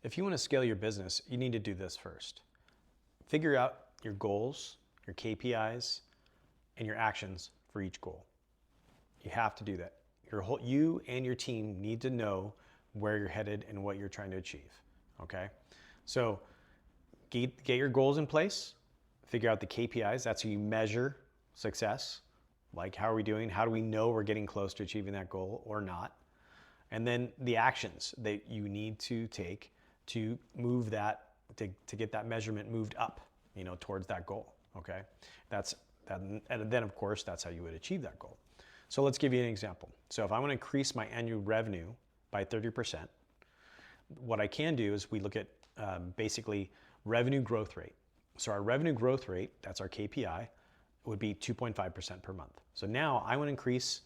If you want to scale your business, you need to do this first. Figure out your goals, your KPIs, and your actions for each goal. You have to do that. You and your team need to know where you're headed and what you're trying to achieve, okay? So get your goals in place, figure out the KPIs, that's how you measure success. Like, how are we doing? How do we know we're getting close to achieving that goal or not? And then the actions that you need to take to move that, to get that measurement moved up, towards that goal, okay? And then of course, that's how you would achieve that goal. So let's give you an example. So if I want to increase my annual revenue by 30%, what I can do is we look at basically revenue growth rate. So our revenue growth rate, that's our KPI, would be 2.5% per month. So now I want to increase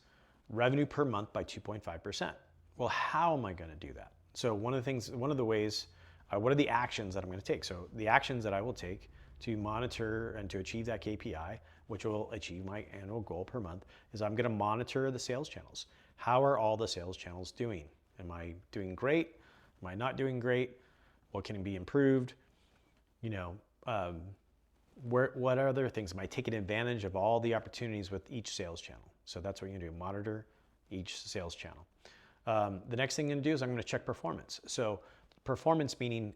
revenue per month by 2.5%. Well, how am I going to do that? So one of the ways, what are the actions that I'm going to take? So the actions that I will take to monitor and to achieve that KPI, which will achieve my annual goal per month, is I'm going to monitor the sales channels. How are all the sales channels doing? Am I doing great? Am I not doing great? What can be improved? What other things? Am I taking advantage of all the opportunities with each sales channel? So that's what you're going to do, monitor each sales channel. The next thing I'm going to do is I'm going to check performance. So performance meaning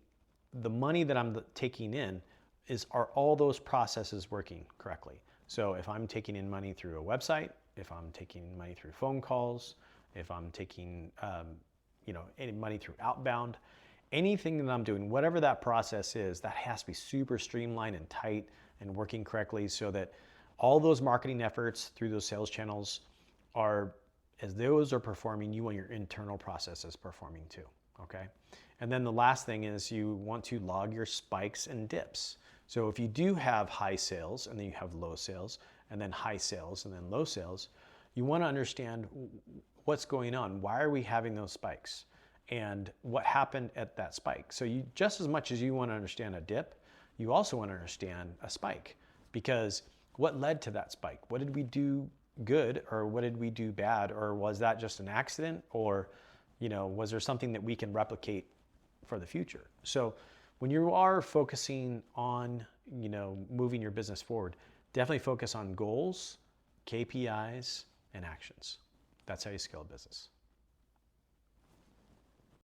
the money that I'm taking in are all those processes working correctly? So if I'm taking in money through a website, if I'm taking money through phone calls, if I'm taking any money through outbound, anything that I'm doing, whatever that process is, that has to be super streamlined and tight and working correctly so that all those marketing efforts through those sales channels as those are performing, you want your internal processes performing too, okay? And then the last thing is you want to log your spikes and dips. So if you do have high sales and then you have low sales and then high sales and then low sales, you want to understand what's going on. Why are we having those spikes? And what happened at that spike? So just as much as you want to understand a dip, you also want to understand a spike, because what led to that spike? What did we do good, or what did we do bad? Or was that just an accident? Or, was there something that we can replicate for the future? So when you are focusing on, moving your business forward, definitely focus on goals, KPIs, and actions. That's how you scale a business.